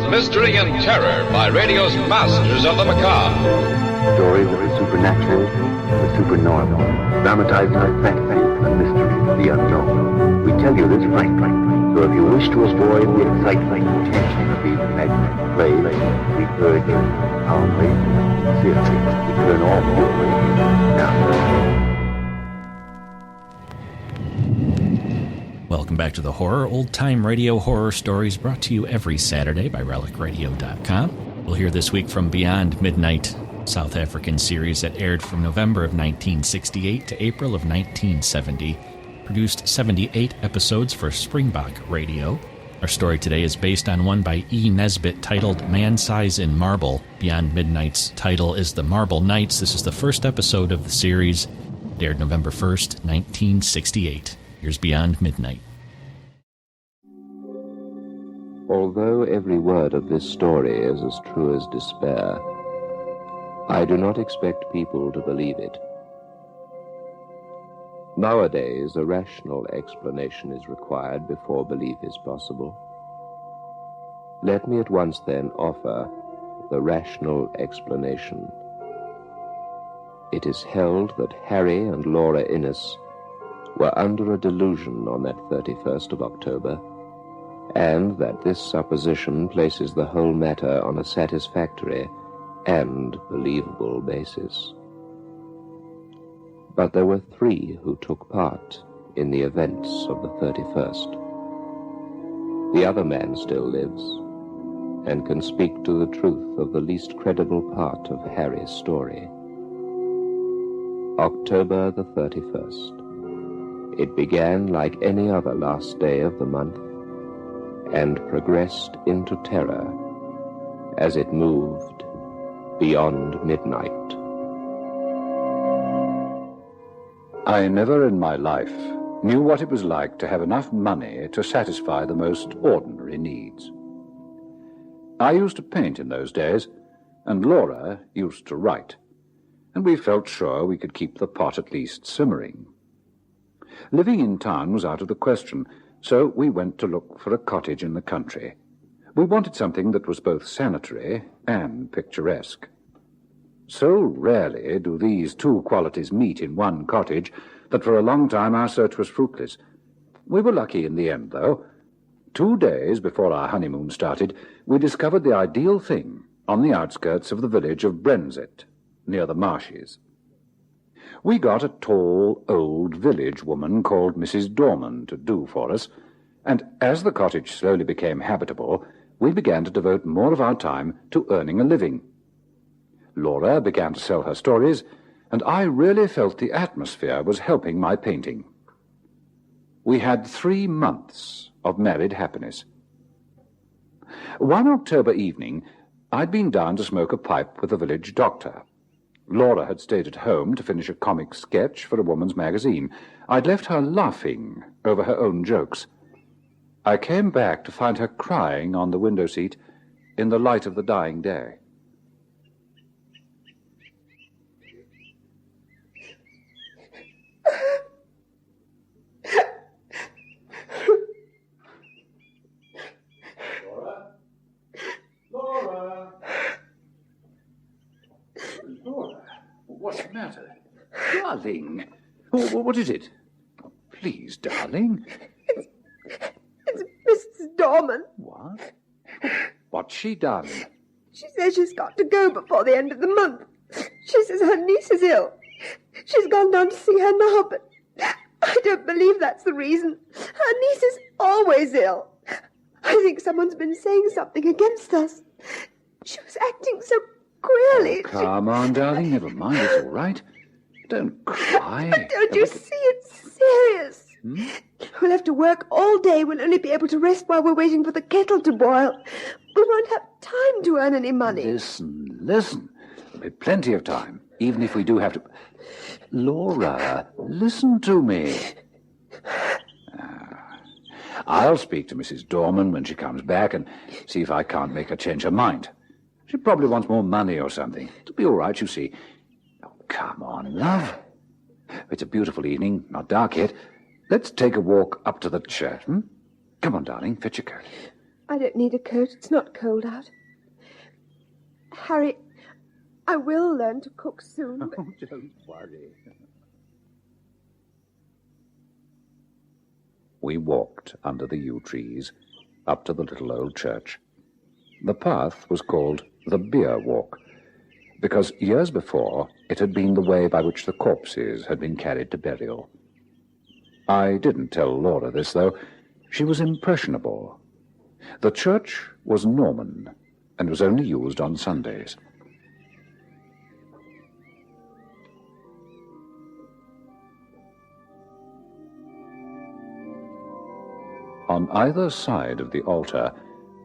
Mystery and terror by radio's masters of the macabre. Stories of the supernatural, the supernormal, dramatized in fantasy, the mystery, the unknown. We tell you this frankly, so if you wish to avoid the excitement and tension of these imaginary plays, we urge you calmly and sincerely to turn off your radio now. Welcome back to The Horror, old-time radio horror stories brought to you every Saturday by RelicRadio.com. We'll hear this week from Beyond Midnight, South African series that aired from November of 1968 to April of 1970. Produced 78 episodes for Springbok Radio. Our story today is based on one by E. Nesbitt titled Man Size in Marble. Beyond Midnight's title is The Marble Knights. This is the first episode of the series. It aired November 1st, 1968. Here's Beyond Midnight. Although every word of this story is as true as despair, I do not expect people to believe it. Nowadays, a rational explanation is required before belief is possible. Let me at once then offer the rational explanation. It is held that Harry and Laura Innes were under a delusion on that 31st of October, and that this supposition places the whole matter on a satisfactory and believable basis. But there were three who took part in the events of the 31st. The other man still lives, and can speak to the truth of the least credible part of Harry's story. October the 31st. It began like any other last day of the month, and progressed into terror as it moved beyond midnight. I never in my life knew what it was like to have enough money to satisfy the most ordinary needs. I used to paint in those days, and Laura used to write, and we felt sure we could keep the pot at least simmering. Living in town was out of the question, so we went to look for a cottage in the country. We wanted something that was both sanitary and picturesque. So rarely do these two qualities meet in one cottage that for a long time our search was fruitless. We were lucky in the end, though. 2 days before our honeymoon started, we discovered the ideal thing on the outskirts of the village of Brenzett, near the marshes. We got a tall, old village woman called Mrs. Dorman to do for us, and as the cottage slowly became habitable, we began to devote more of our time to earning a living. Laura began to sell her stories, and I really felt the atmosphere was helping my painting. We had 3 months of married happiness. One October evening, I'd been down to smoke a pipe with the village doctor. Laura had stayed at home to finish a comic sketch for a woman's magazine. I'd left her laughing over her own jokes. I came back to find her crying on the window seat in the light of the dying day. Laura, what's the matter? Darling, what is it? Oh, please, darling. It's Mrs. Dorman. What? What's she done? She says she's got to go before the end of the month. She says her niece is ill. She's gone down to see her now, but I don't believe that's the reason. Her niece is always ill. I think someone's been saying something against us. She was acting so queerly. Oh, come on, darling. Never mind. It's all right. Don't cry. Don't you see it's serious? We'll have to work all day. We'll only be able to rest while we're waiting for the kettle to boil. We won't have time to earn any money. Listen. There'll be plenty of time, even if we do have to... Laura, listen to me. I'll speak to Mrs. Dorman when she comes back and see if I can't make her change her mind. She probably wants more money or something. It'll be all right, you see. Oh, come on, love. It's a beautiful evening, not dark yet. Let's take a walk up to the church, Come on, darling, fetch your coat. I don't need a coat. It's not cold out. Harry, I will learn to cook soon. But... Oh, don't worry. We walked under the yew trees up to the little old church. The path was called the Beer Walk, because years before it had been the way by which the corpses had been carried to burial. I didn't tell Laura this, though. She was impressionable. The church was Norman and was only used on Sundays. On either side of the altar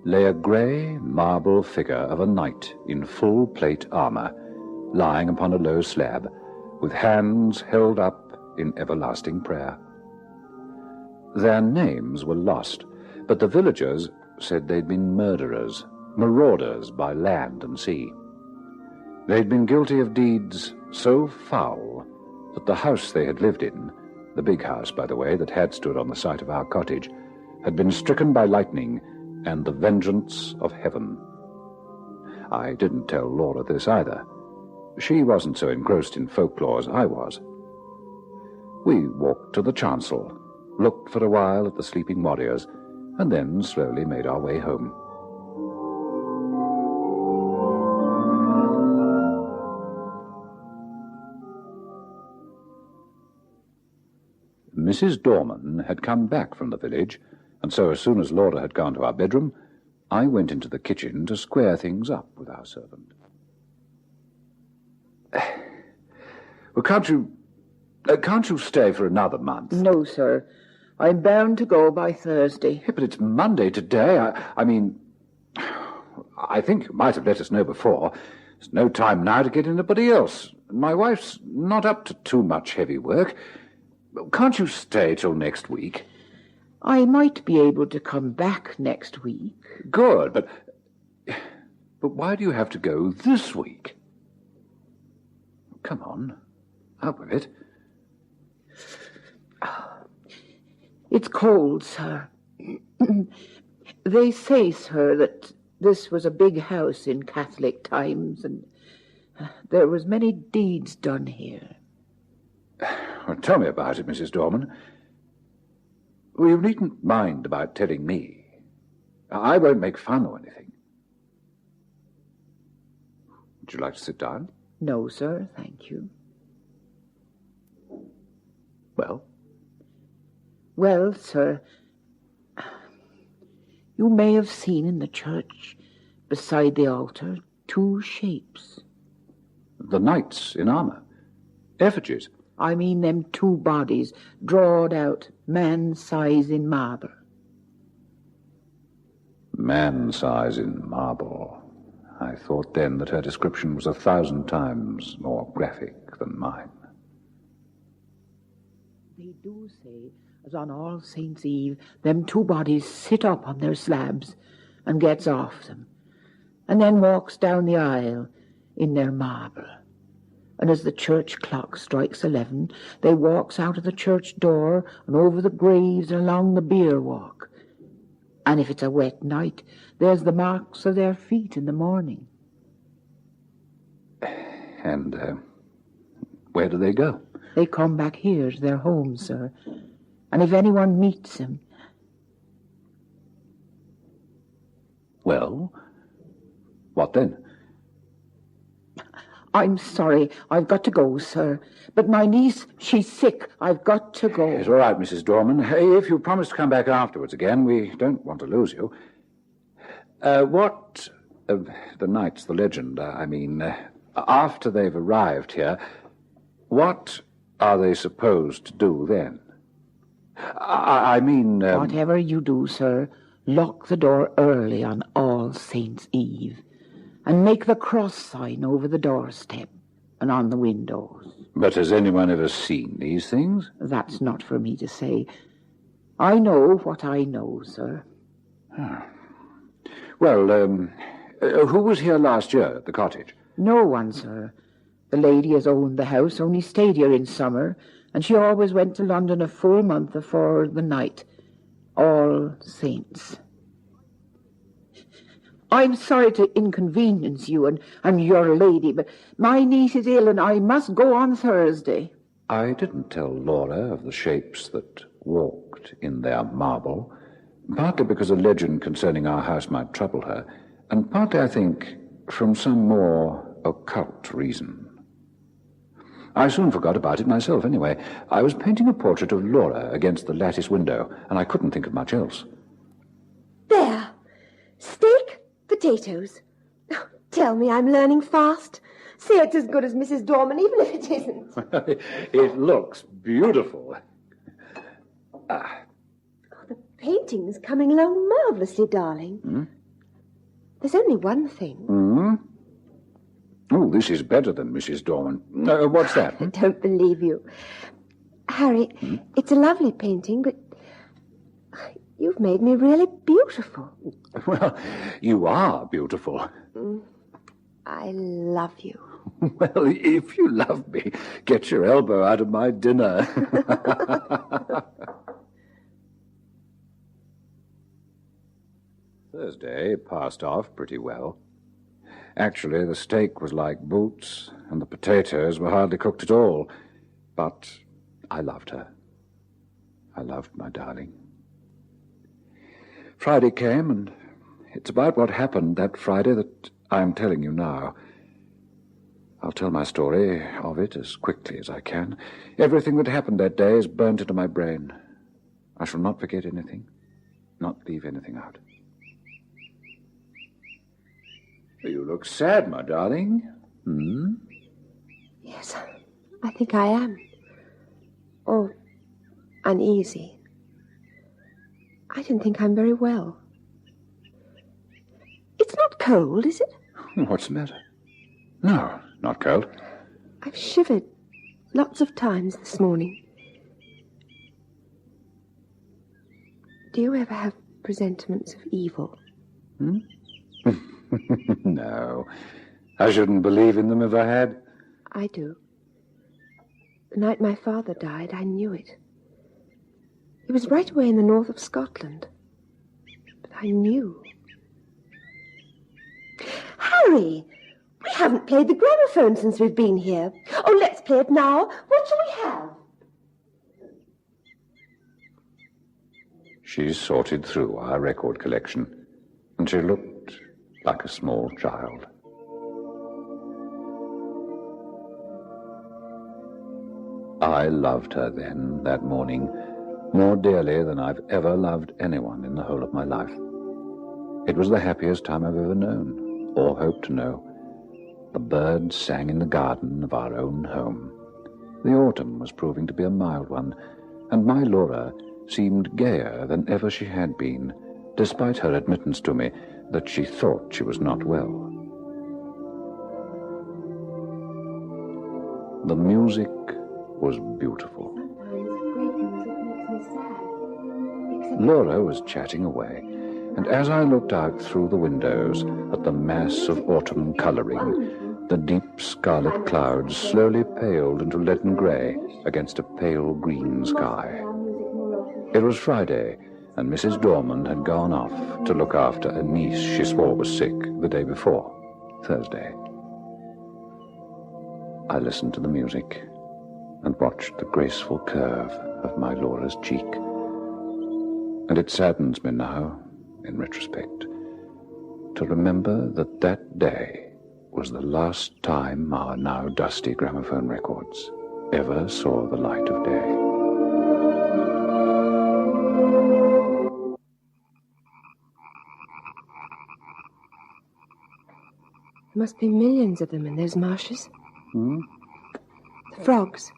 lay a grey marble figure of a knight in full plate armour, lying upon a low slab, with hands held up in everlasting prayer. Their names were lost, but the villagers said they'd been murderers, marauders by land and sea. They'd been guilty of deeds so foul that the house they had lived in, the big house, by the way, that had stood on the site of our cottage, had been stricken by lightning and the vengeance of heaven. I didn't tell Laura this either. She wasn't so engrossed in folklore as I was. We walked to the chancel, looked for a while at the sleeping warriors, and then slowly made our way home. Mrs. Dorman had come back from the village, and so as soon as Laura had gone to our bedroom, I went into the kitchen to square things up with our servant. Well, can't you stay for another month? No, sir. I'm bound to go by Thursday. Yeah, but it's Monday today. I mean, I think you might have let us know before. There's no time now to get anybody else. My wife's not up to too much heavy work. Can't you stay till next week? I might be able to come back next week. Good, but why do you have to go this week? Come on, up with it. It's cold, sir. They say, sir, that this was a big house in Catholic times, and there was many deeds done here. Well, tell me about it, Mrs. Dorman. Well, you needn't mind about telling me. I won't make fun or anything. Would you like to sit down? No, sir, thank you. Well? Well, sir, you may have seen in the church, beside the altar, 2 shapes. The knights in armour. Effigies. I mean them 2 bodies, drawed out, man-size in marble. Man-size in marble. I thought then that her description was 1,000 times more graphic than mine. They do say, as on All Saints' Eve, them 2 bodies sit up on their slabs and gets off them, and then walks down the aisle in their marble. And as the church clock strikes 11, they walks out of the church door and over the graves and along the bier walk. And if it's a wet night, there's the marks of their feet in the morning. And where do they go? They come back here to their home, sir. And if anyone meets them... Well, what then? I'm sorry, I've got to go, sir. But my niece, she's sick. I've got to go. It's all right, Mrs. Dorman. If you promise to come back afterwards again, we don't want to lose you. What... the knights, the legend, after they've arrived here, what are they supposed to do then? I mean... Whatever you do, sir, lock the door early on All Saints' Eve and make the cross sign over the doorstep and on the windows. But has anyone ever seen these things? That's not for me to say. I know what I know, sir. Well, who was here last year at the cottage? No one, sir. The lady as owned the house only stayed here in summer, and she always went to London a full month afore the night. All Saints. I'm sorry to inconvenience you and your lady, but my niece is ill and I must go on Thursday. I didn't tell Laura of the shapes that walked in their marble, partly because a legend concerning our house might trouble her, and partly, I think, from some more occult reason. I soon forgot about it myself, anyway. I was painting a portrait of Laura against the lattice window, and I couldn't think of much else. There. Steak, potatoes. Oh, tell me I'm learning fast. Say it's as good as Mrs. Dorman, even if it isn't. It looks beautiful. Oh, the painting's coming along marvelously, darling. There's only one thing. Oh, this is better than Mrs. Dorman. What's that? I don't believe you. Harry, it's a lovely painting, but you've made me really beautiful. Well, you are beautiful. I love you. Well, if you love me, get your elbow out of my dinner. Thursday passed off pretty well. Actually, the steak was like boots, and the potatoes were hardly cooked at all. But I loved her. I loved my darling. Friday came, and it's about what happened that Friday that I'm telling you now. I'll tell my story of it as quickly as I can. Everything that happened that day is burnt into my brain. I shall not forget anything, not leave anything out. You look sad, my darling. Yes, I think I am. Or uneasy. I don't think I'm very well. It's not cold, is it? What's the matter? No, not cold. I've shivered lots of times this morning. Do you ever have presentiments of evil? No, I shouldn't believe in them if I had. I do. The night my father died, I knew it. He was right away in the north of Scotland. But I knew. Harry! We haven't played the gramophone since we've been here. Oh, let's play it now. What shall we have? She sorted through our record collection, and she looked like a small child. I loved her then, that morning, more dearly than I've ever loved anyone in the whole of my life. It was the happiest time I've ever known, or hoped to know. The birds sang in the garden of our own home. The autumn was proving to be a mild one, and my Laura seemed gayer than ever she had been, despite her admittance to me that she thought she was not well. The music was beautiful. Sometimes great music makes me sad. Laura was chatting away, and as I looked out through the windows at the mass of autumn coloring, the deep scarlet clouds slowly paled into leaden grey against a pale green sky. It was Friday, and Mrs. Dorman had gone off to look after a niece she swore was sick the day before, Thursday. I listened to the music and watched the graceful curve of my Laura's cheek. And it saddens me now, in retrospect, to remember that that day was the last time our now dusty gramophone records ever saw the light of day. There must be millions of them in those marshes. The frogs.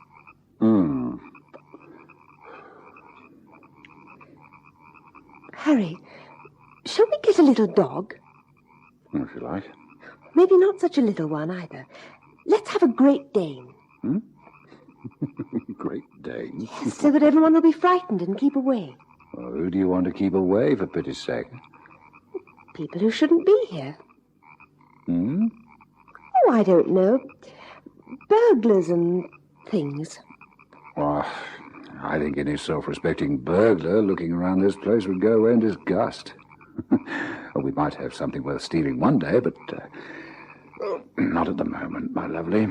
Harry, shall we get a little dog? If you like. Maybe not such a little one, either. Let's have a Great Dane. Great Dane? Yes, so that everyone will be frightened and keep away. Well, who do you want to keep away, for pity's sake? People who shouldn't be here. Hmm? Oh, I don't know. Burglars and things. Well, I think any self-respecting burglar looking around this place would go away in disgust. Well, we might have something worth stealing one day, but not at the moment, my lovely.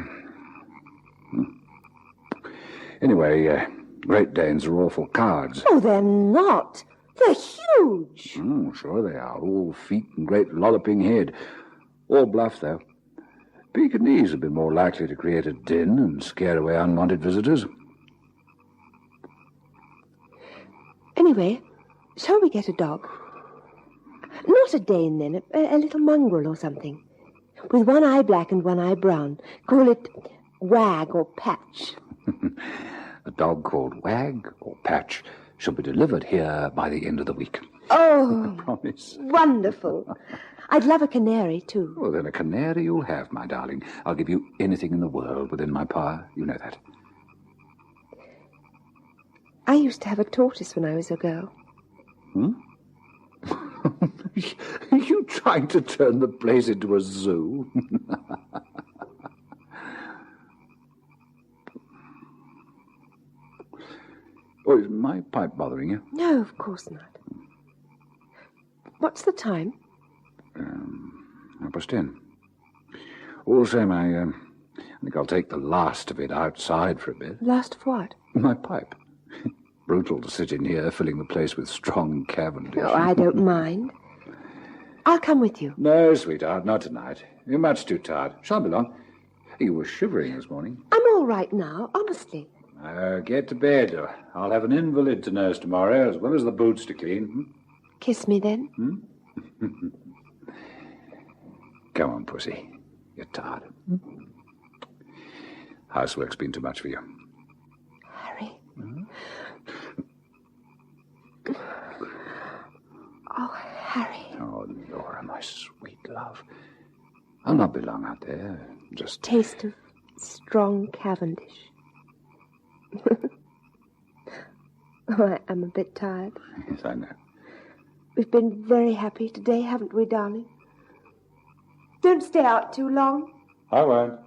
Anyway, Great Danes are awful cowards. Oh, they're not. They're huge. Sure they are. All feet and great lolloping head. All bluff, though. Pekingese have been more likely to create a din and scare away unwanted visitors. Anyway, shall we get a dog? Not a Dane, then. A little mongrel or something. With one eye black and one eye brown. Call it Wag or Patch. A dog called Wag or Patch shall be delivered here by the end of the week. Oh, I promise. Wonderful. I'd love a canary, too. Well, then a canary you'll have, my darling. I'll give you anything in the world within my power. You know that. I used to have a tortoise when I was a girl. Are you trying to turn the place into a zoo? Oh, is my pipe bothering you? No, of course not. What's the time? 10:30. All the same, I think I'll take the last of it outside for a bit. Last of what? My pipe. Brutal to sit in here, filling the place with strong Cavendish. Oh, I don't mind. I'll come with you. No, sweetheart, not tonight. You're much too tired. Shan't be long. You were shivering this morning. I'm all right now, honestly. Get to bed. I'll have an invalid to nurse tomorrow, as well as the boots to clean. Kiss me, then. Come on, pussy. You're tired. Housework's been too much for you. Harry. Oh, Harry. Oh, Laura, my sweet love. I'll not be long out there. Just... Taste of strong Cavendish. Oh, I'm a bit tired. Yes, I know. We've been very happy today, haven't we, darling? Don't stay out too long. I won't.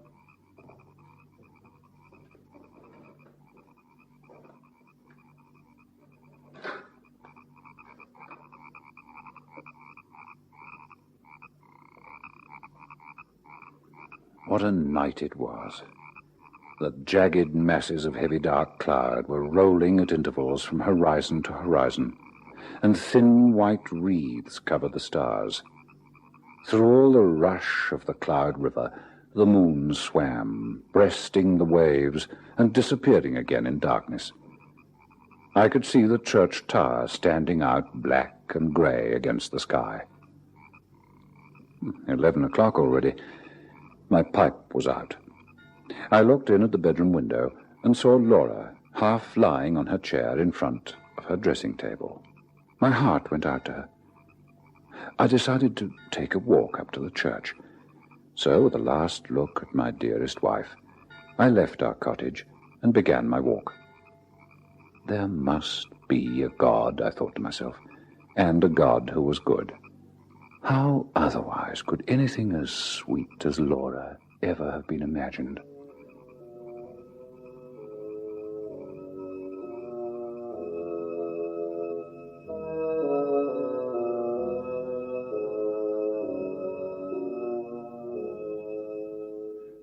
What a night it was. The jagged masses of heavy dark cloud were rolling at intervals from horizon to horizon, and thin white wreaths covered the stars. Through all the rush of the cloud river, the moon swam, breasting the waves and disappearing again in darkness. I could see the church tower standing out black and grey against the sky. 11 o'clock already. My pipe was out. I looked in at the bedroom window and saw Laura half lying on her chair in front of her dressing table. My heart went out to her. I decided to take a walk up to the church. So, with a last look at my dearest wife, I left our cottage and began my walk. There must be a God, I thought to myself, and a God who was good. How otherwise could anything as sweet as Laura ever have been imagined?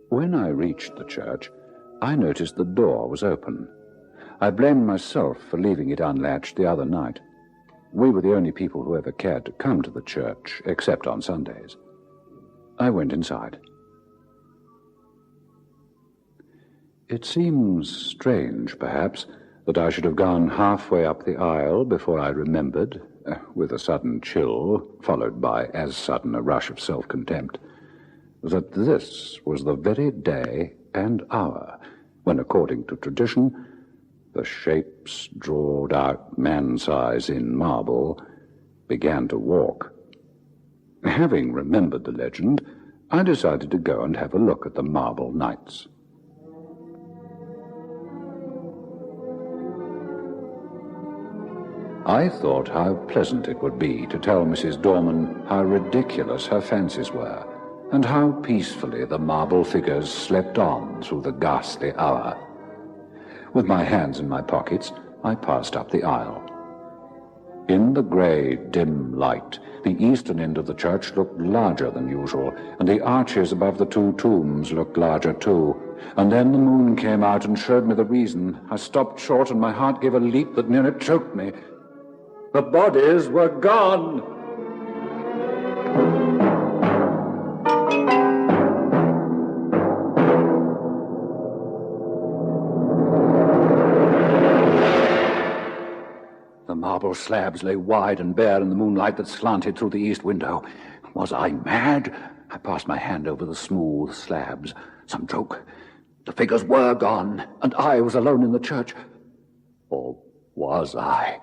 When I reached the church, I noticed the door was open. I blamed myself for leaving it unlatched the other night. We were the only people who ever cared to come to the church, except on Sundays. I went inside. It seems strange, perhaps, that I should have gone halfway up the aisle before I remembered, with a sudden chill, followed by as sudden a rush of self-contempt, that this was the very day and hour when, according to tradition, the shapes drawn out man-size in marble began to walk. Having remembered the legend, I decided to go and have a look at the marble knights. I thought how pleasant it would be to tell Mrs. Dorman how ridiculous her fancies were, and how peacefully the marble figures slept on through the ghastly hour. With my hands in my pockets, I passed up the aisle. In the grey, dim light, the eastern end of the church looked larger than usual, and the arches above the two tombs looked larger too. And then the moon came out and showed me the reason. I stopped short, and my heart gave a leap that nearly choked me. The bodies were gone. The marble slabs lay wide and bare in the moonlight that slanted through the east window. Was I mad? I passed my hand over the smooth slabs. Some joke. The figures were gone, and I was alone in the church. Or was I?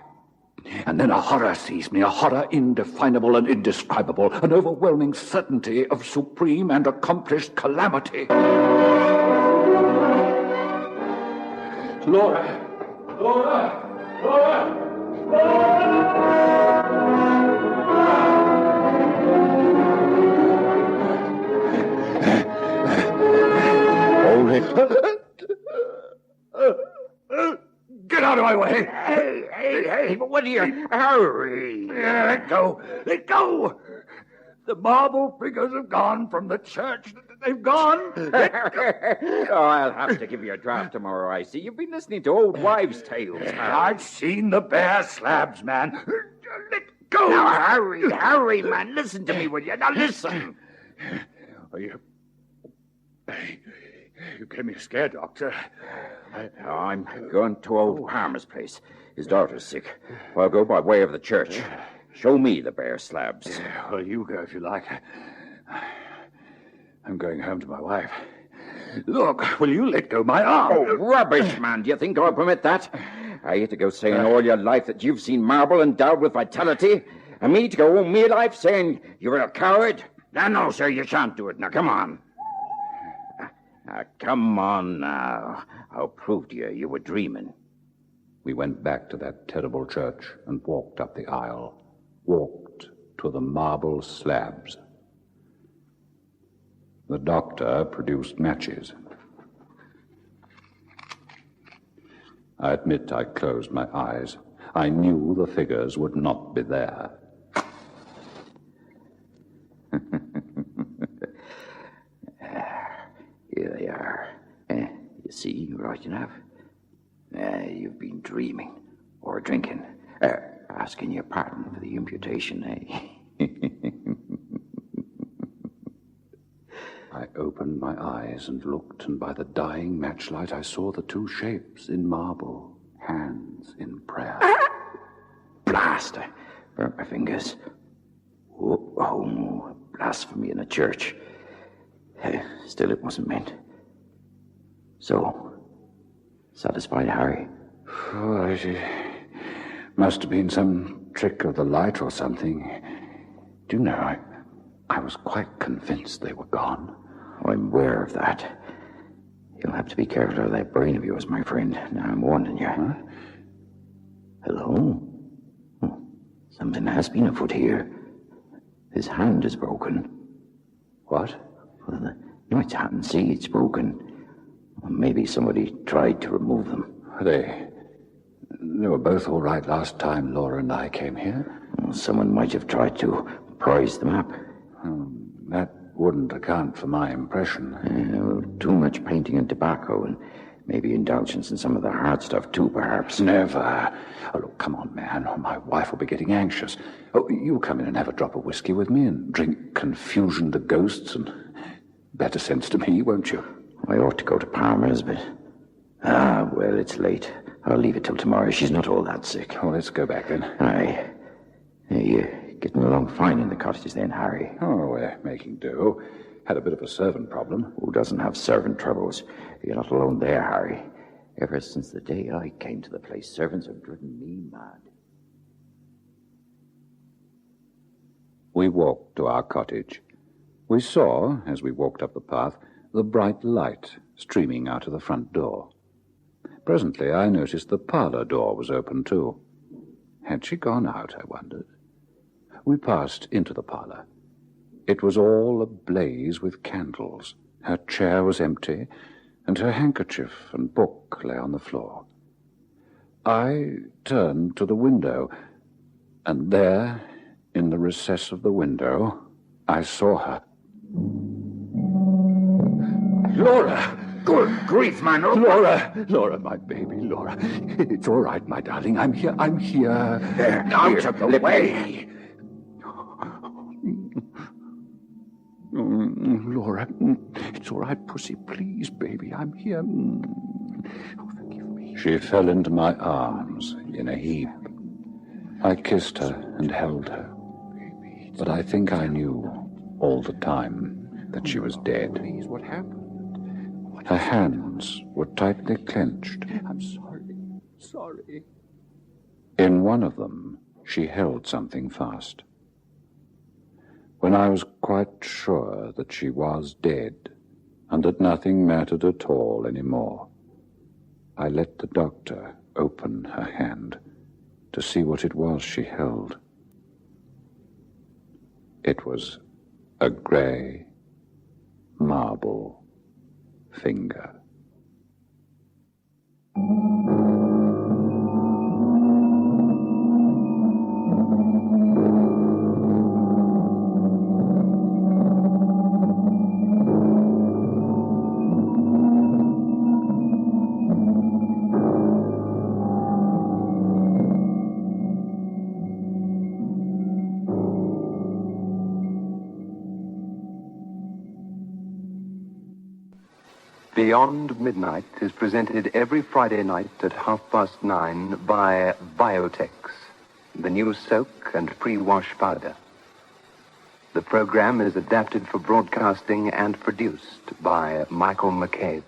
And then a horror seized me, a horror indefinable and indescribable, an overwhelming certainty of supreme and accomplished calamity. Laura! Laura! Laura! Hold it. Get out of my way! Hey, what are you? Hurry! Let go! Let go! The marble figures have gone from the church. They've gone. I'll have to give you a draft tomorrow, I see. You've been listening to old wives' tales. I've seen the bare slabs, man. Let go! Now, hurry, man. Listen to me, will you? Now, listen. You gave me a scare, Doctor. I'm going to old Palmer's place. His daughter's sick. I'll go by way of the church. Show me the bare slabs. Well, you go if you like. I'm going home to my wife. Look, will you let go my arm? Oh, rubbish, man. Do you think I'll permit that? I hate to go saying all your life that you've seen marble endowed with vitality, and me to go all me life saying you're a coward? No, sir, you shan't do it. Now, come on. Come on now. I'll prove to you were dreaming. We went back to that terrible church and walked up the aisle, walked to the marble slabs. The doctor produced matches. I admit I closed my eyes. I knew the figures would not be there. Here they are. You see, right enough. You've been dreaming or drinking. Asking your pardon for the imputation, eh? I opened my eyes and looked, and by the dying matchlight I saw the two shapes in marble, hands in prayer. Blast! I burnt my fingers. Oh, blasphemy in a church. Still, it wasn't meant. So, satisfied, Harry? Oh, it must have been some trick of the light or something. Do you know, I was quite convinced they were gone. I'm aware of that. You'll have to be careful of that brain of yours, my friend. Now, I'm warning you. Huh? Hello? Oh, something has been afoot here. His hand is broken. What? Well, the knight's hat and see, it's broken. Maybe somebody tried to remove them. They were both all right last time Laura and I came here. Well, someone might have tried to prise them up. That wouldn't account for my impression. Too much painting and tobacco, and maybe indulgence in some of the hard stuff too, perhaps. Never. Oh, look, come on, man, or my wife will be getting anxious. Oh, you come in and have a drop of whiskey with me and drink confusion to ghosts and better sense to me, won't you? I ought to go to Palmer's, but... well, it's late. I'll leave it till tomorrow. She's not all that sick. Oh, let's go back then. Aye. You're getting along fine in the cottages then, Harry. Oh, we're making do. Had a bit of a servant problem. Who doesn't have servant troubles? You're not alone there, Harry. Ever since the day I came to the place, servants have driven me mad. We walked to our cottage. We saw, as we walked up the path, the bright light streaming out of the front door. Presently I noticed the parlor door was open too. Had she gone out, I wondered? We passed into the parlor. It was all ablaze with candles. Her chair was empty, and her handkerchief and book lay on the floor. I turned to the window, and there, in the recess of the window, I saw her. Laura! Good grief, man. Laura, my baby, Laura. It's all right, my darling. I'm here. There, out of the way. Laura, it's all right, pussy. Please, baby, I'm here. Oh, forgive me. She fell into my arms in a heap. I kissed her and held her. But I think I knew all the time that she was dead. Please, what happened? Her hands were tightly clenched. I'm sorry. In one of them, she held something fast. When I was quite sure that she was dead and that nothing mattered at all anymore, I let the doctor open her hand to see what it was she held. It was a gray marble finger. Beyond Midnight is presented every Friday night at 9:30 by Biotex, the new soak and pre-wash powder. The program is adapted for broadcasting and produced by Michael McCabe.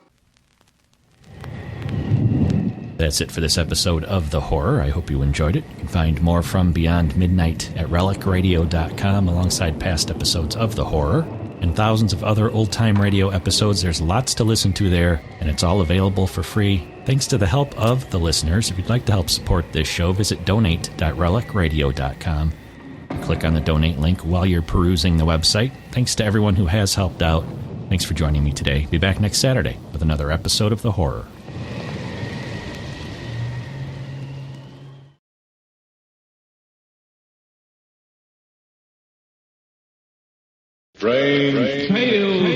That's it for this episode of The Horror. I hope you enjoyed it. You can find more from Beyond Midnight at relicradio.com alongside past episodes of The Horror and thousands of other old-time radio episodes. There's lots to listen to there, and it's all available for free thanks to the help of the listeners. If you'd like to help support this show, visit donate.relicradio.com. Click on the donate link while you're perusing the website. Thanks to everyone who has helped out. Thanks for joining me today. Be back next Saturday with another episode of The Horror. Strange Tales.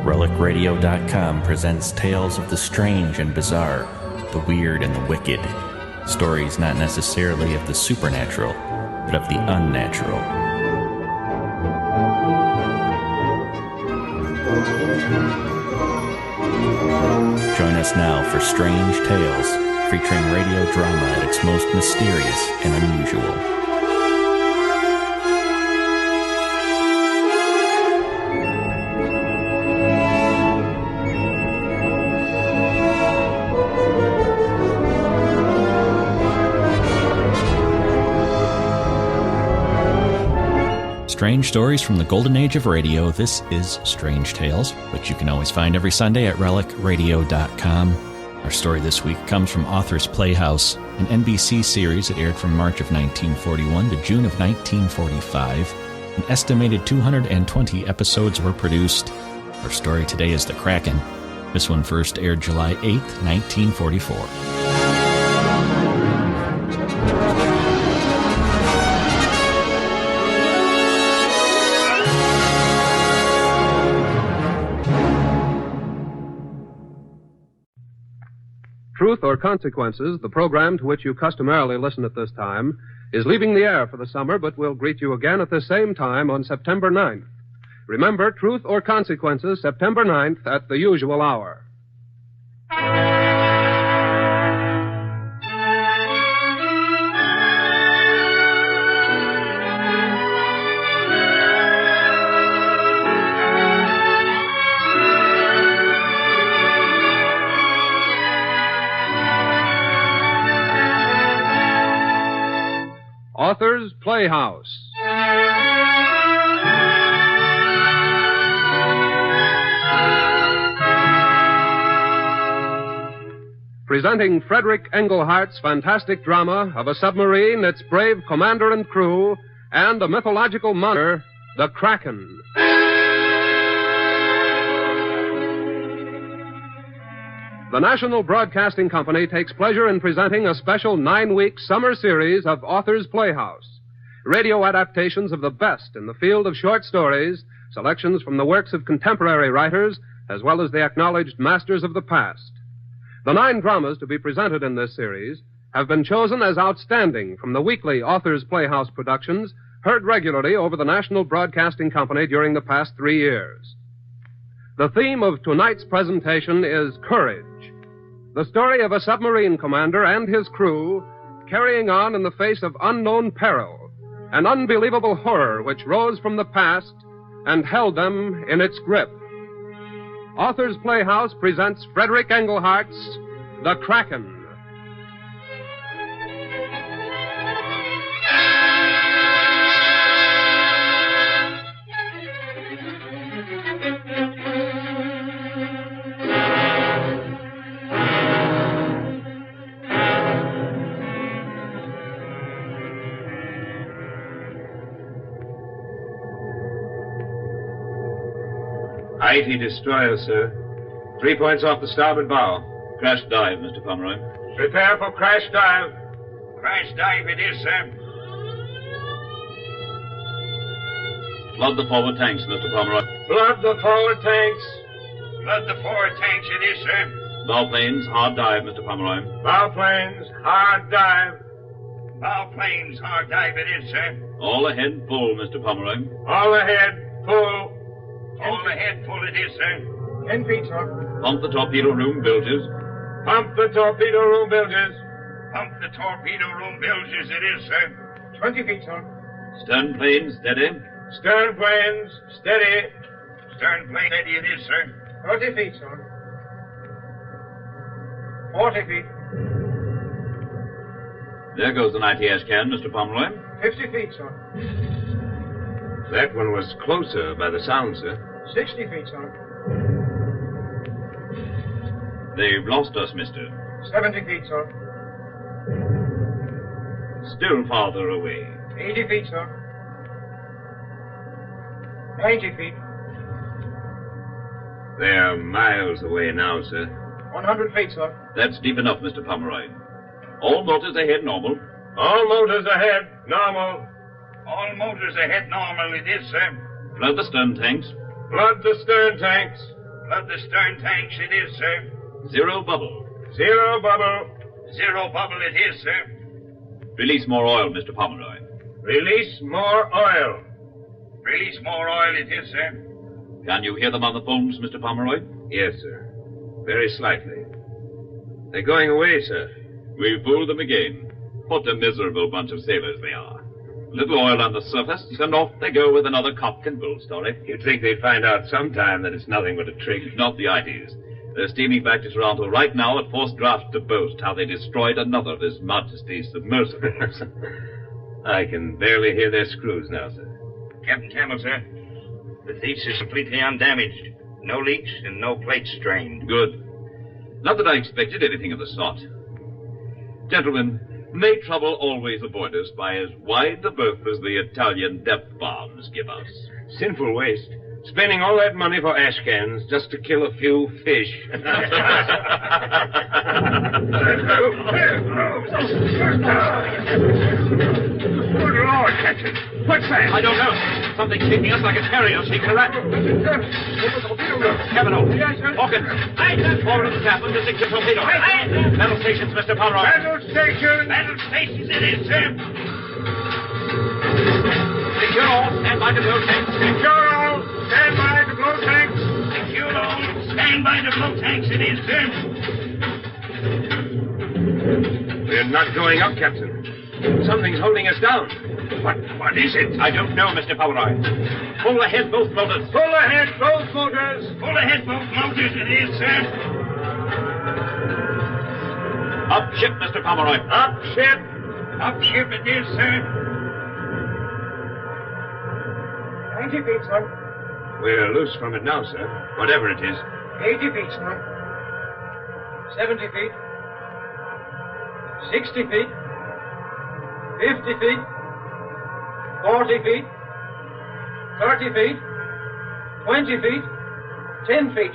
RelicRadio.com presents tales of the strange and bizarre, the weird and the wicked. Stories not necessarily of the supernatural, but of the unnatural. Join us now for Strange Tales, featuring radio drama at its most mysterious and unusual. Strange stories from the golden age of radio. This is Strange Tales, which you can always find every Sunday at relicradio.com. Our story this week comes from Author's Playhouse, an NBC series that aired from March of 1941 to June of 1945. An estimated 220 episodes were produced. Our story today is The Kraken. This one first aired July 8th, 1944. Truth or Consequences, the program to which you customarily listen at this time, is leaving the air for the summer, but will greet you again at the same time on September 9th. Remember, Truth or Consequences, September 9th at the usual hour. Authors Playhouse. Presenting Frederick Englehart's fantastic drama of a submarine, its brave commander and crew, and a mythological monster, the Kraken. The National Broadcasting Company takes pleasure in presenting a special 9-week summer series of Authors Playhouse. Radio adaptations of the best in the field of short stories, selections from the works of contemporary writers, as well as the acknowledged masters of the past. The 9 dramas to be presented in this series have been chosen as outstanding from the weekly Authors Playhouse productions heard regularly over the National Broadcasting Company during the past 3 years. The theme of tonight's presentation is courage. The story of a submarine commander and his crew carrying on in the face of unknown peril, an unbelievable horror which rose from the past and held them in its grip. Authors Playhouse presents Frederick Englehart's The Kraken. IT destroyer, sir. 3 points off the starboard bow. Crash dive, Mr. Pomeroy. Prepare for crash dive. Crash dive it is, sir. Flood the forward tanks, Mr. Pomeroy. Flood the forward tanks. Flood the forward tanks it is, sir. Bow planes, hard dive, Mr. Pomeroy. Bow planes, hard dive. Bow planes, hard dive it is, sir. All ahead, full, Mr. Pomeroy. All ahead, full. All ahead, full it is, sir. 10 feet, sir. Pump the torpedo room bilges. Pump the torpedo room bilges. Pump the torpedo room bilges it is, sir. 20 feet, sir. Stern planes, steady. Stern planes, steady. Stern plane steady it is, sir. 30 feet, sir. 40 feet. There goes an ITS can, Mr. Pomeroy. 50 feet, sir. That one was closer by the sound, sir. 60 feet, sir. They've lost us, mister. 70 feet, sir. Still farther away. 80 feet, sir. 90 feet. They're miles away now, sir. 100 feet, sir. That's deep enough, Mr. Pomeroy. All motors ahead normal. All motors ahead, normal. All motors ahead normal it is, sir. Flood the stern tanks. Flood the stern tanks. Flood the stern tanks it is, sir. Zero bubble. Zero bubble. Zero bubble it is, sir. Release more oil, Mr. Pomeroy. Release more oil. Release more oil it is, sir. Can you hear them on the phones, Mr. Pomeroy? Yes, sir. Very slightly. They're going away, sir. We've fooled them again. What a miserable bunch of sailors they are. Little oil on the surface, and off they go with another cock and bull story. You'd think they'd find out sometime that it's nothing but a trick. Not the ITs. They're steaming back to Toronto right now at forced draft to boast how they destroyed another of His Majesty's submersibles. I can barely hear their screws now, sir. Captain Campbell, sir. The Thief is completely undamaged. No leaks and no plates strained. Good. Not that I expected anything of the sort. Gentlemen, may trouble always avoid us by as wide a berth as the Italian depth bombs give us. Sinful waste. Spending all that money for ash cans just to kill a few fish. Good Lord, Captain. What's that? I don't know. Something's kicking us like a terrier shaking a rat. Kavanaugh. Yes, sir. Hawkins. Forward of the captain to secure torpedo. Battle stations, Mr. Pomeroy. Battle station. Battle stations it is, sir. Secure all. Stand by to blow tanks. Secure all. Stand by to blow tanks. Secure all. Stand by to blow tanks it is, sir. We're not going up, Captain. Something's holding us down. What is it? I don't know, Mr. Pomeroy. Pull ahead both motors. Pull ahead both motors. Pull ahead both motors it is, sir. Up ship, Mr. Pomeroy. Up ship. Up ship it is, sir. 90 feet, sir. We're loose from it now, sir. Whatever it is. 80 feet, sir. 70 feet. 60 feet. 50 feet. 40 feet. 30 feet. 20 feet. 10 feet.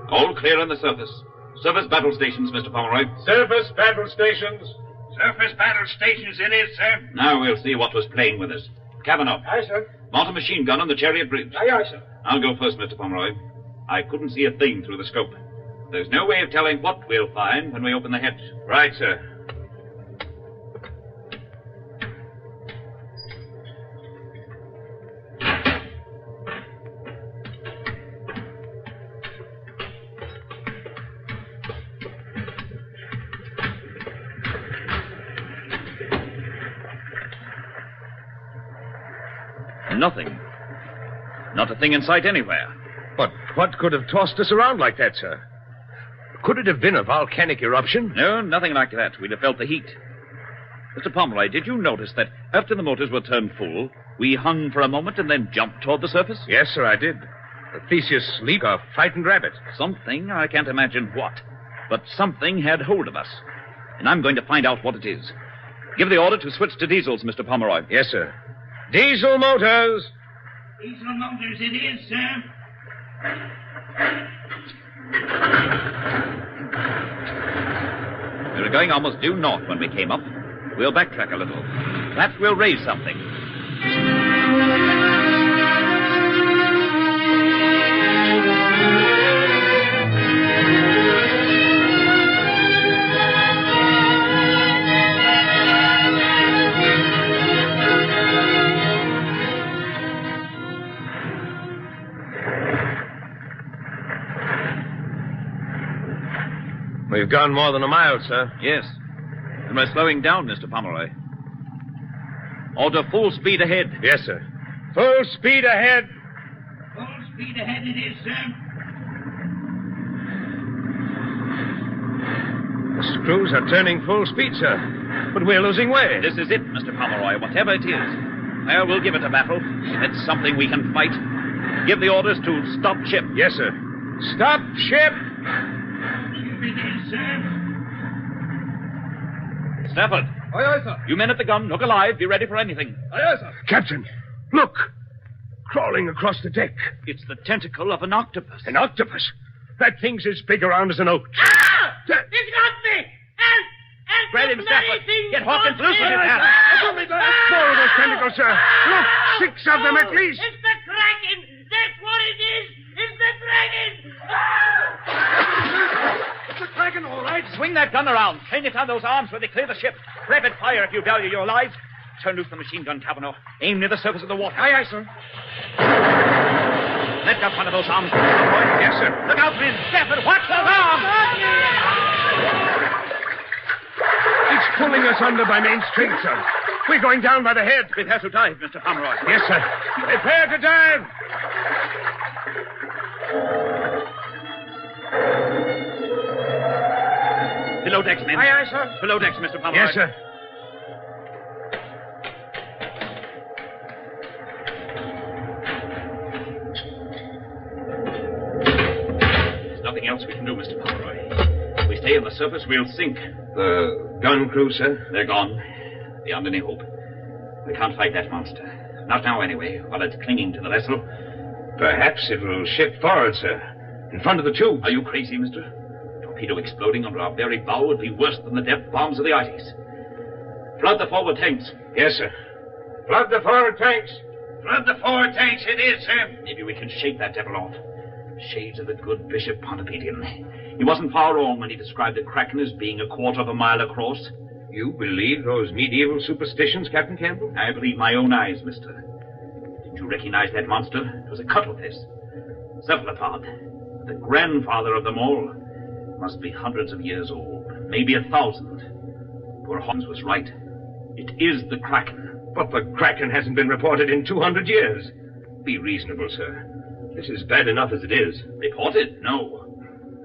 All clear on the surface. Surface battle stations, Mr. Pomeroy. Surface battle stations. Surface battle stations it is, sir. Now we'll see what was playing with us. Kavanaugh. Aye, sir. Mount a machine gun on the Chariot Bridge. Aye, aye, sir. I'll go first, Mr. Pomeroy. I couldn't see a thing through the scope. There's no way of telling what we'll find when we open the hatch. Right, sir. Nothing. Not a thing in sight anywhere. But what could have tossed us around like that, sir? Could it have been a volcanic eruption? No, nothing like that. We'd have felt the heat. Mr. Pomeroy, did you notice that after the motors were turned full, we hung for a moment and then jumped toward the surface? Yes, sir, I did. Theseus leaped a frightened rabbit. Something, I can't imagine what, but something had hold of us. And I'm going to find out what it is. Give the order to switch to diesels, Mr. Pomeroy. Yes, sir. Diesel motors. Diesel motors it is, sir. We were going almost due north when we came up. We'll backtrack a little. Perhaps we'll raise something. We've gone more than a mile, sir. Yes. And we're slowing down, Mr. Pomeroy. Order full speed ahead. Yes, sir. Full speed ahead. Full speed ahead it is, sir. The screws are turning full speed, sir. But we're losing way. This is it, Mr. Pomeroy, whatever it is. Well, we'll give it a battle. It's something we can fight. Give the orders to stop ship. Yes, sir. Stop ship! It is, sir. Stafford. Aye, aye, sir. You men at the gun, look alive. Be ready for anything. Aye, aye, sir. Captain, look! Crawling across the deck. It's the tentacle of an octopus. An octopus? That thing's as big around as an oak. Ah! It's got me! And Grab him, Stafford. Get Hawkins loose with his hand. More of those tentacles, sir. Look, 6 of them at least. It's the Kraken! That's what it is! It's the Kraken! It's the Kraken, all right. Swing that gun around. Train it on those arms where they clear the ship. Rapid fire if you value your lives. Turn loose the machine gun, Kavanaugh. Aim near the surface of the water. Aye, aye, sir. Let up one of those arms, Pomeroy. Yes, sir. Look out for his Stafford. Watch those arms. It's pulling us under by main strength, sir. We're going down by the head. Prepare to dive, Mr. Pomeroy. Yes, sir. Prepare to dive. Below decks, men. Aye, aye, sir. Below decks, Mr. Pomeroy. Yes, sir. There's nothing else we can do, Mr. Pomeroy. If we stay on the surface, we'll sink. The gun crew, sir? They're gone. Beyond any hope. We can't fight that monster. Not now, anyway, while it's clinging to the vessel. Perhaps it'll shift forward, sir. In front of the tubes. Are you crazy, mister? A torpedo exploding under our very bow would be worse than the depth bombs of the ices. Flood the forward tanks. Yes, sir. Flood the forward tanks. Flood the forward tanks it is, sir. Maybe we can shake that devil off. Shades of the good Bishop Pontopedian. He wasn't far wrong when he described the Kraken as being 1/4 mile across. You believe those medieval superstitions, Captain Campbell? I believe my own eyes, mister. Didn't you recognize that monster? It was a cuttlefish. Cephalopod. The grandfather of them all. Must be hundreds of years old. Maybe 1,000. Poor Hans was right. It is the Kraken. But the Kraken hasn't been reported in 200 years. Be reasonable, sir. This is bad enough as it is. Reported? No.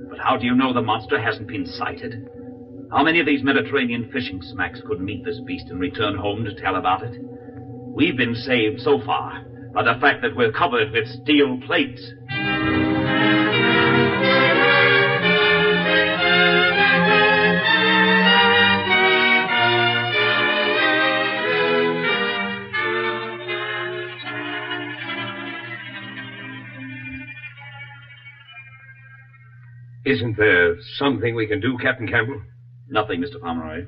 But how do you know the monster hasn't been sighted? How many of these Mediterranean fishing smacks could meet this beast and return home to tell about it? We've been saved so far by the fact that we're covered with steel plates. Isn't there something we can do, Captain Campbell? Nothing, Mr. Pomeroy.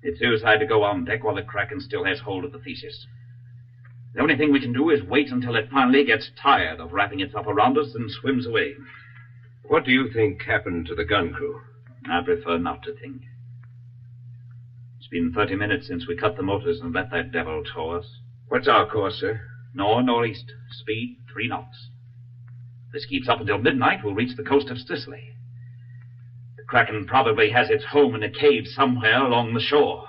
It's suicide to go on deck while the Kraken still has hold of the Theseus. The only thing we can do is wait until it finally gets tired of wrapping itself around us and swims away. What do you think happened to the gun crew? I prefer not to think. It's been 30 minutes since we cut the motors and let that devil tow us. What's our course, sir? Northeast. Speed 3 knots. If this keeps up until midnight, we'll reach the coast of Sicily. The Kraken probably has its home in a cave somewhere along the shore.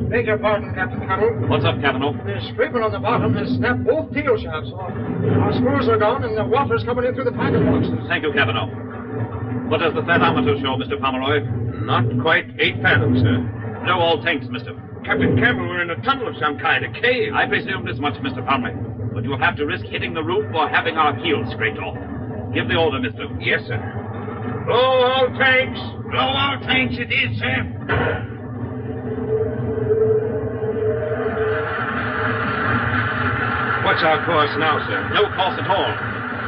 Beg your pardon, Captain Campbell. What's up, Cavanaugh? The scraping on the bottom has snapped both tail shafts off. Our screws are gone, and the water's coming in through the pilot boxes. Thank you, Cavanaugh. What does the thermometer show, Mr. Pomeroy? Not quite 8 fathoms, sir. Blow all tanks, mister. Captain Campbell, we're in a tunnel of some kind, a cave. I presumed as much, Mr. Pomeroy. But you'll have to risk hitting the roof or having our keels scraped off. Give the order, mister. Yes, sir. Blow all tanks. Blow all tanks it is, sir. What's our course now, sir? No course at all.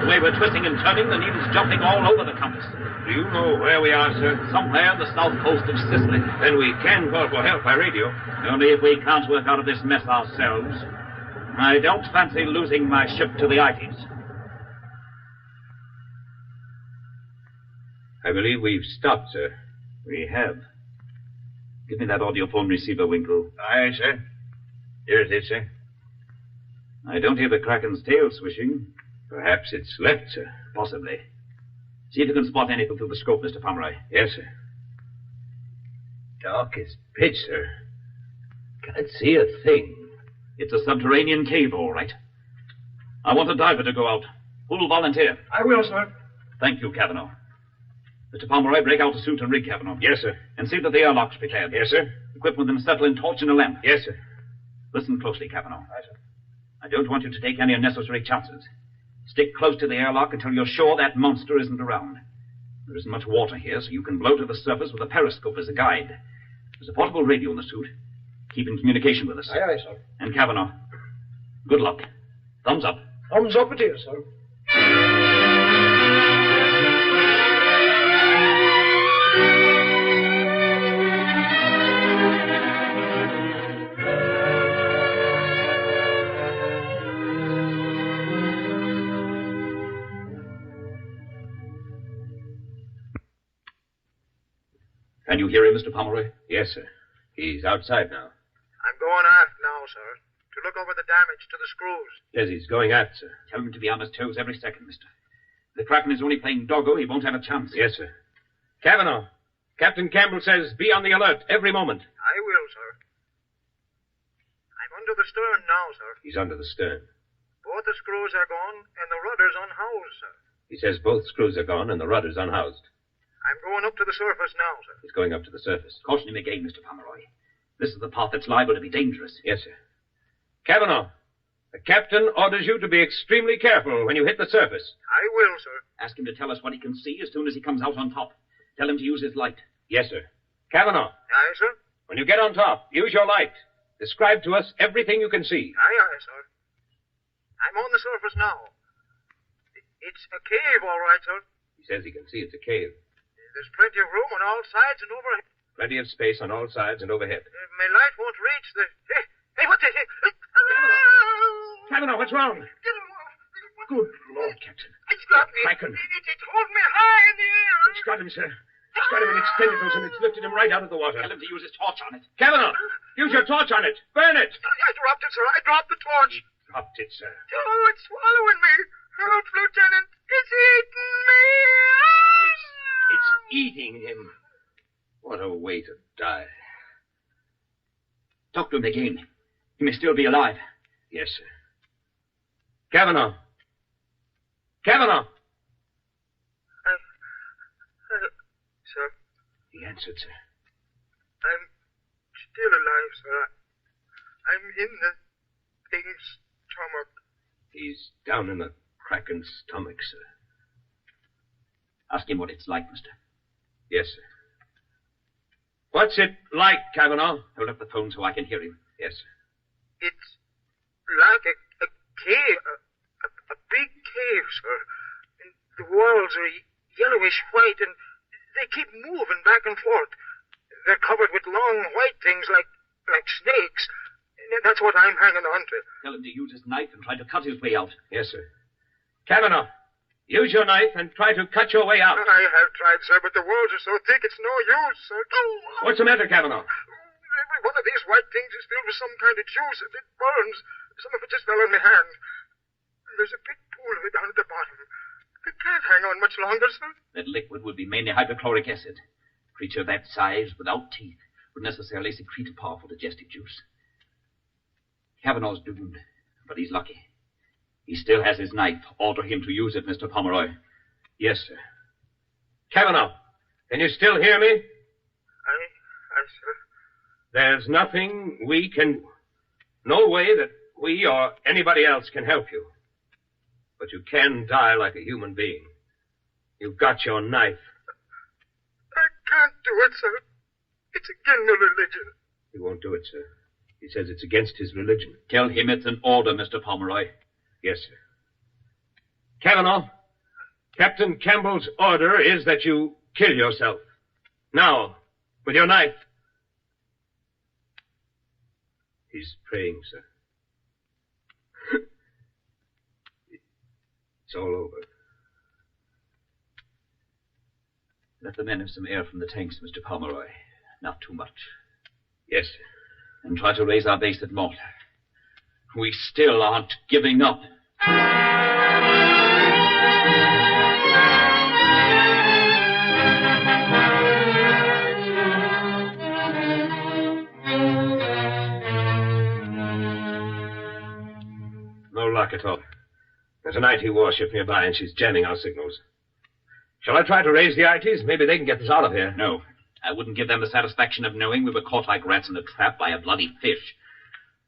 The way we're twisting and turning, the needle's jumping all over the compass. Do you know where we are, sir? Somewhere on the south coast of Sicily. Then we can call for help by radio. Only if we can't work out of this mess ourselves. I don't fancy losing my ship to the Ites. I believe we've stopped, sir. We have. Give me that audiophone receiver, Winkle. Aye, sir. Here it is, sir. I don't hear the Kraken's tail swishing. Perhaps it's left, sir. Possibly. See if you can spot anything through the scope, Mr. Pomeroy. Yes, sir. Dark as pitch, sir. Can't see a thing. It's a subterranean cave, all right. I want a diver to go out. Who'll volunteer? I will, sir. Thank you, Cavanaugh. Mr. Pomeroy, break out a suit and rig, Cavanaugh. Yes, sir. And see that the airlock's prepared. Yes, sir. Equip with an acetylene torch and a lamp. Yes, sir. Listen closely, Cavanaugh. Aye, sir. I don't want you to take any unnecessary chances. Stick close to the airlock until you're sure that monster isn't around. There isn't much water here, so you can blow to the surface with a periscope as a guide. There's a portable radio in the suit. Keep in communication with us. Aye, aye, sir. And Cavanaugh, good luck. Thumbs up. Thumbs up it is, sir. Can you hear him, Mr. Pomeroy? Yes, sir. He's outside now. I'm going aft now, sir, to look over the damage to the screws. Yes, he's going aft, sir. Tell him to be on his toes every second, mister. If the Kraken is only playing doggo, he won't have a chance. Yes, sir. Cavanaugh, Captain Campbell says be on the alert every moment. I will, sir. I'm under the stern now, sir. He's under the stern. Both the screws are gone and the rudder's unhoused, sir. He says both screws are gone and the rudder's unhoused. I'm going up to the surface now, sir. He's going up to the surface. Caution him again, Mr. Pomeroy. This is the part that's liable to be dangerous. Yes, sir. Cavanaugh, the captain orders you to be extremely careful when you hit the surface. I will, sir. Ask him to tell us what he can see as soon as he comes out on top. Tell him to use his light. Yes, sir. Cavanaugh, Aye, sir. when you get on top, use your light. Describe to us everything you can see. Aye, aye, sir. I'm on the surface now. It's a cave, all right, sir. He says he can see it's a cave. There's plenty of room on all sides and overhead. Plenty of space on all sides and overhead. My light won't reach the... Hey, what the... Cavanaugh, what's wrong? Get him off. Good Lord, Captain. It's got me. Kraken. It hold me high in the air. It's got him, sir. It's got him in its tentacles and it's lifted him right out of the water. Tell him to use his torch on it. Kavanaugh, use your torch on it. Burn it. I dropped it, sir. I dropped the torch. Dropped it, sir. Oh, it's swallowing me. Help, Lieutenant. It's eating me. It's eating him. What a way to die. Dr. McGinn. He may still be alive. Yes, sir. Kavanaugh. Kavanaugh. Sir. He answered, sir. I'm still alive, sir. I'm in the thing's stomach. He's down in the Kraken's stomach, sir. Ask him what it's like, mister. Yes, sir. What's it like, Kavanaugh? Hold up the phone so I can hear him. Yes, sir. It's like a cave, a big cave, sir. And the walls are yellowish white, and they keep moving back and forth. They're covered with long white things like snakes. And that's what I'm hanging on to. Tell him to use his knife and try to cut his way out. Yes, sir. Kavanaugh, use your knife and try to cut your way out. I have tried, sir, but the walls are so thick it's no use, sir. What's the matter, Kavanaugh? Every one of these white things is filled with some kind of juice. It burns. Some of it just fell on my hand. There's a big pool of it down at the bottom. It can't hang on much longer, sir. That liquid would be mainly hydrochloric acid. A creature that size, without teeth, would necessarily secrete a powerful digestive juice. Kavanaugh's doomed, but he's lucky. He still has his knife. Order him to use it, Mr. Pomeroy. Yes, sir. Kavanaugh, can you still hear me? I, sir. There's nothing we can... No way that we or anybody else can help you. But you can die like a human being. You've got your knife. I can't do it, sir. It's against the religion. He won't do it, sir. He says it's against his religion. Tell him it's an order, Mr. Pomeroy. Yes, sir. Kavanaugh, Captain Campbell's order is that you kill yourself. Now, with your knife. He's praying, sir. It's all over. Let the men have some air from the tanks, Mr. Pomeroy. Not too much. Yes, sir. And try to raise our base at Malta. We still aren't giving up. No luck at all. There's an IT warship nearby, and she's jamming our signals. Shall I try to raise the ITs? Maybe they can get us out of here. No. I wouldn't give them the satisfaction of knowing we were caught like rats in a trap by a bloody fish.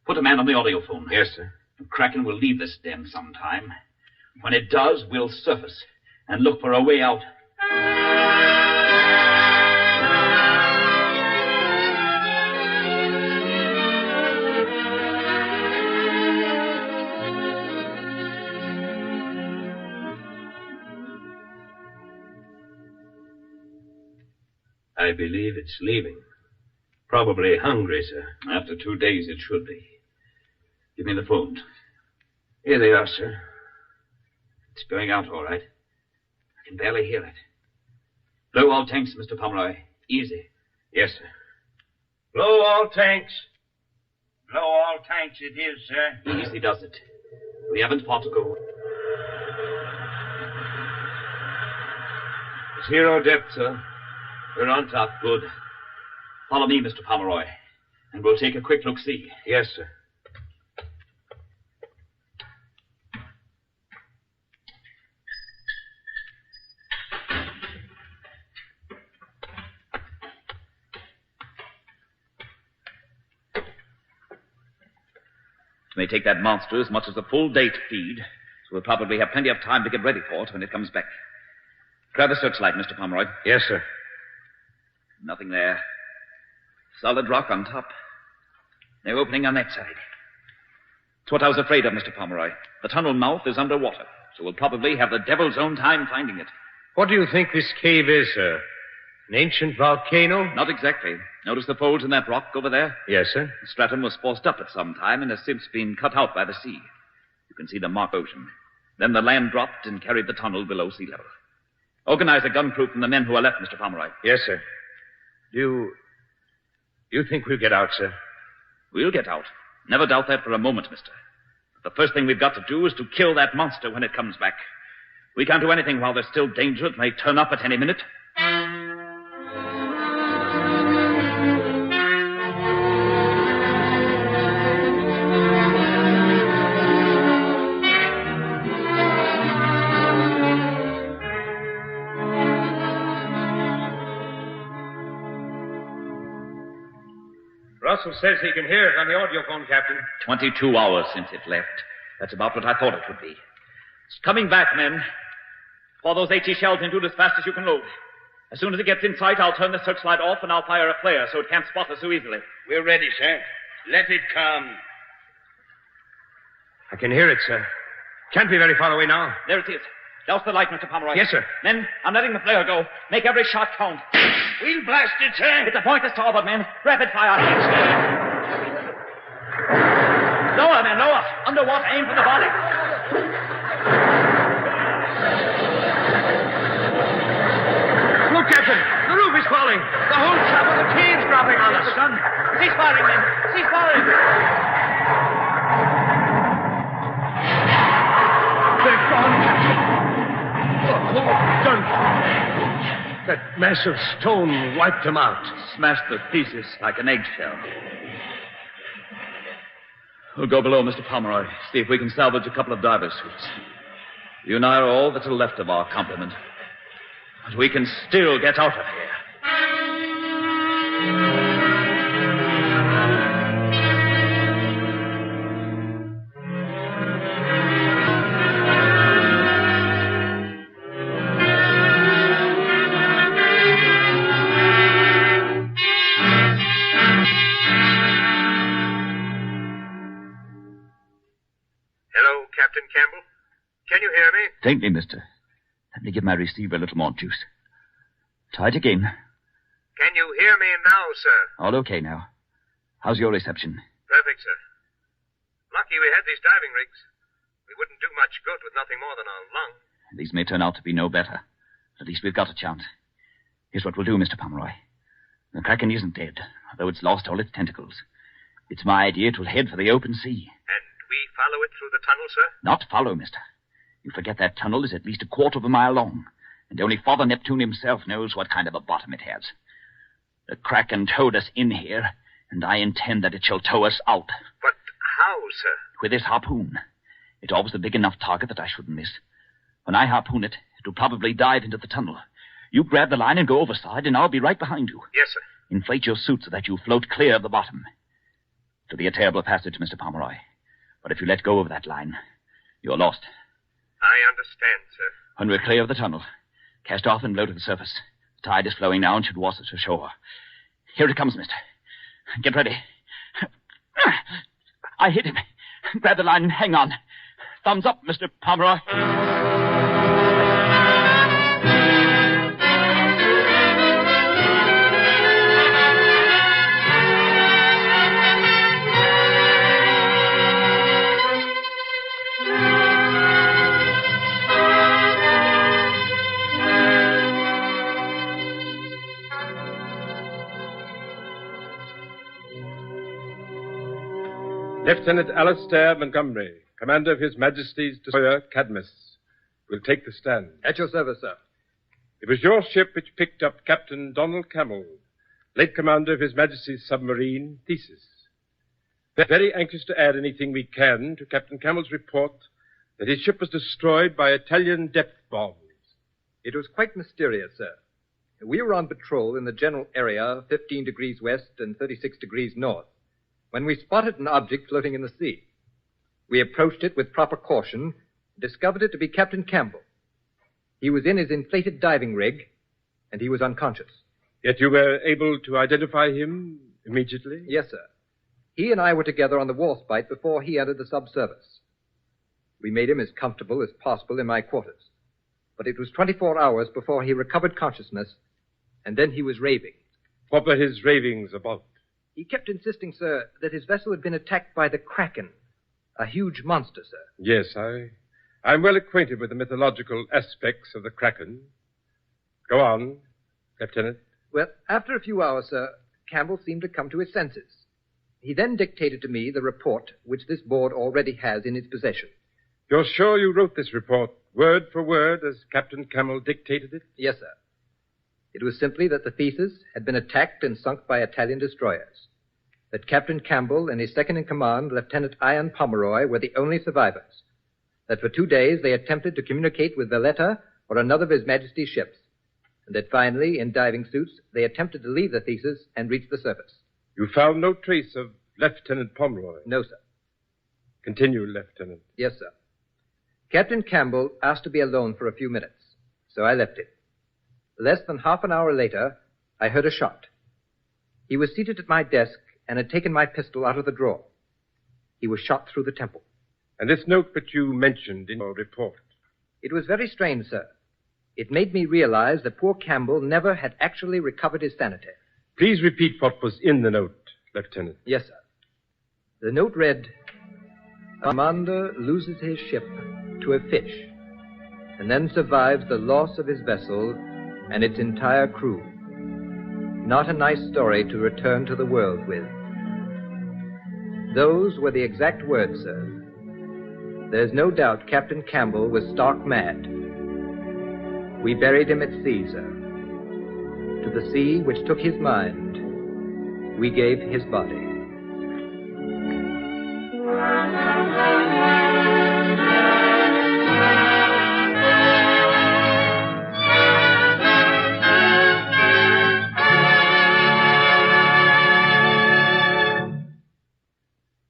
Put a man on the audiophone. Yes, sir. The Kraken will leave this den sometime. When it does, we'll surface and look for a way out. I believe it's leaving. Probably hungry, sir. After 2 days, it should be. Give me the phone. Here they are, sir. It's going out all right. I can barely hear it. Blow all tanks, Mr. Pomeroy. Easy. Yes, sir. Blow all tanks. Blow all tanks it is, sir. Easy does it. We haven't far to go. Zero depth, sir. We're on top. Good. Follow me, Mr. Pomeroy, and we'll take a quick look-see. Yes, sir. It may take that monster as much as a full day to feed, so we'll probably have plenty of time to get ready for it when it comes back. Try the searchlight, Mr. Pomeroy. Yes, sir. Nothing there. Solid rock on top. No opening on that side. It's what I was afraid of, Mr. Pomeroy. The tunnel mouth is underwater, so we'll probably have the devil's own time finding it. What do you think this cave is, sir? An ancient volcano? Not exactly. Notice the folds in that rock over there? Yes, sir. The stratum was forced up at some time and has since been cut out by the sea. You can see the marked ocean. Then the land dropped and carried the tunnel below sea level. Organize a gun crew from the men who are left, Mr. Pomeroy. Yes, sir. Do you think we'll get out, sir? We'll get out. Never doubt that for a moment, mister. The first thing we've got to do is to kill that monster when it comes back. We can't do anything while there's still danger. It may turn up at any minute. Russell says he can hear it on the audiophone, Captain. 22 hours since it left. That's about what I thought it would be. It's coming back, men. Pour those 80 shells into it as fast as you can load. As soon as it gets in sight, I'll turn the searchlight off and I'll fire a flare so it can't spot us so easily. We're ready, sir. Let it come. I can hear it, sir. Can't be very far away now. There it is. Douse the light, Mr. Pomeroy. Yes, sir. Men, I'm letting the flare go. Make every shot count. We'll blast it, sir. It's a point to starboard, men. Rapid fire. Lower, men, lower. Underwater, aim for the body. Look, Captain. The roof is falling. The whole top of the cave's dropping on us. Gun. Cease firing, men. Cease firing. They're gone, Captain. The whole gun. That massive stone wiped them out. Smashed the pieces like an eggshell. We'll go below, Mr. Pomeroy. See if we can salvage a couple of divers' suits. You and I are all that's left of our complement. But we can still get out of here. Hello, Captain Campbell. Can you hear me? Faintly, mister. Let me give my receiver a little more juice. Try it again. Can you hear me now, sir? All okay now. How's your reception? Perfect, sir. Lucky we had these diving rigs. We wouldn't do much good with nothing more than a lung. These may turn out to be no better. At least we've got a chance. Here's what we'll do, Mr. Pomeroy. The Kraken isn't dead, although it's lost all its tentacles. It's my idea it will head for the open sea. And we follow it through the tunnel, sir? Not follow, mister. You forget that tunnel is at least a quarter of a mile long, and only Father Neptune himself knows what kind of a bottom it has. The Kraken towed us in here, and I intend that it shall tow us out. But how, sir? With this harpoon. It's always a big enough target that I shouldn't miss. When I harpoon it, it'll probably dive into the tunnel. You grab the line and go overside, and I'll be right behind you. Yes, sir. Inflate your suit so that you float clear of the bottom. It'll be a terrible passage, Mr. Pomeroy. But if you let go of that line, you're lost. I understand, sir. When we're clear of the tunnel, cast off and blow to the surface. The tide is flowing now and should wash us ashore. Here it comes, mister. Get ready. I hit him. Grab the line and hang on. Thumbs up, Mr. Pomeroy. Lieutenant Alastair Montgomery, commander of His Majesty's destroyer Cadmus, will take the stand. At your service, sir. It was your ship which picked up Captain Donald Campbell, late commander of His Majesty's submarine Theseus. We're very anxious to add anything we can to Captain Campbell's report that his ship was destroyed by Italian depth bombs. It was quite mysterious, sir. We were on patrol in the general area 15 degrees west and 36 degrees north when we spotted an object floating in the sea. We approached it with proper caution and discovered it to be Captain Campbell. He was in his inflated diving rig, and he was unconscious. Yet you were able to identify him immediately? Yes, sir. He and I were together on the Warspite before he entered the subservice. We made him as comfortable as possible in my quarters. But it was 24 hours before he recovered consciousness, and then he was raving. What were his ravings about? He kept insisting, sir, that his vessel had been attacked by the Kraken, a huge monster, sir. Yes, I'm well acquainted with the mythological aspects of the Kraken. Go on, Lieutenant. Well, after a few hours, sir, Campbell seemed to come to his senses. He then dictated to me the report which this board already has in its possession. You're sure you wrote this report word for word as Captain Campbell dictated it? Yes, sir. It was simply that the Theseus had been attacked and sunk by Italian destroyers. That Captain Campbell and his second-in-command, Lieutenant Ian Pomeroy, were the only survivors. That for 2 days they attempted to communicate with Valletta or another of His Majesty's ships. And that finally, in diving suits, they attempted to leave the Theseus and reach the surface. You found no trace of Lieutenant Pomeroy? No, sir. Continue, Lieutenant. Yes, sir. Captain Campbell asked to be alone for a few minutes, so I left him. Less than half an hour later, I heard a shot. He was seated at my desk and had taken my pistol out of the drawer. He was shot through the temple. And this note that you mentioned in your report? It was very strange, sir. It made me realize that poor Campbell never had actually recovered his sanity. Please repeat what was in the note, Lieutenant. Yes, sir. The note read, "A commander loses his ship to a fish and then survives the loss of his vessel and its entire crew. Not a nice story to return to the world with." Those were the exact words, sir. There's no doubt Captain Campbell was stark mad. We buried him at sea, sir. To the sea which took his mind, we gave his body.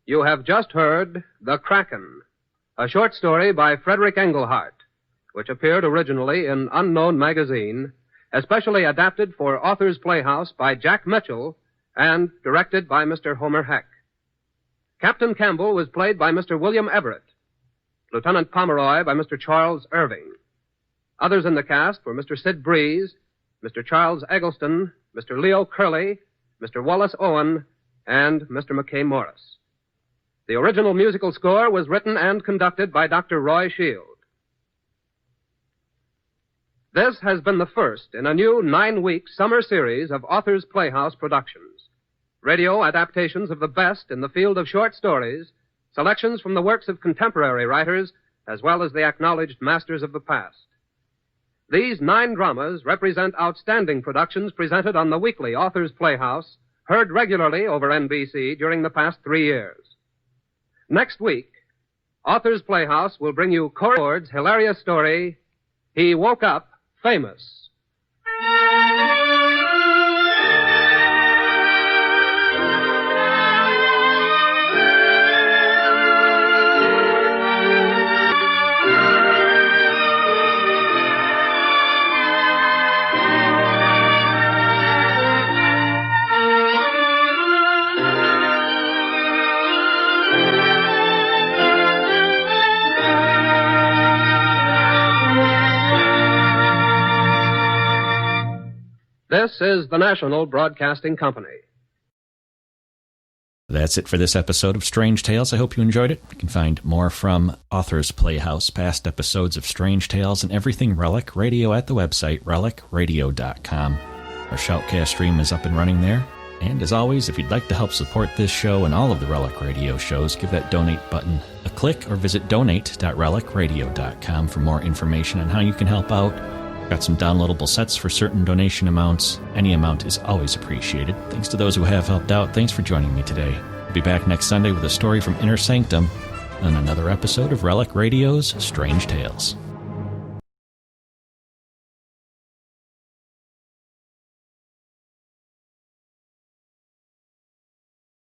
You have just heard The Kraken, a short story by Frederick Engelhardt, which appeared originally in Unknown magazine, especially adapted for Authors Playhouse by Jack Mitchell and directed by Mr. Homer Heck. Captain Campbell was played by Mr. William Everett, Lieutenant Pomeroy by Mr. Charles Irving. Others in the cast were Mr. Sid Breeze, Mr. Charles Eggleston, Mr. Leo Curley, Mr. Wallace Owen, and Mr. McKay Morris. The original musical score was written and conducted by Dr. Roy Shield. This has been the first in a new 9-week summer series of Authors Playhouse productions. Radio adaptations of the best in the field of short stories, selections from the works of contemporary writers, as well as the acknowledged masters of the past. These 9 dramas represent outstanding productions presented on the weekly Authors Playhouse, heard regularly over NBC during the past 3 years. Next week, Authors Playhouse will bring you Corey Ford's hilarious story, He Woke Up Famous. This is the National Broadcasting Company. That's it for this episode of Strange Tales. I hope you enjoyed it. You can find more from Authors Playhouse, past episodes of Strange Tales, and everything Relic Radio at the website, relicradio.com. Our Shoutcast stream is up and running there. And as always, if you'd like to help support this show and all of the Relic Radio shows, give that donate button a click or visit donate.relicradio.com for more information on how you can help out. Got some downloadable sets for certain donation amounts. Any amount is always appreciated. Thanks to those who have helped out. Thanks for joining me today. I'll be back next Sunday with a story from Inner Sanctum on another episode of Relic Radio's Strange Tales.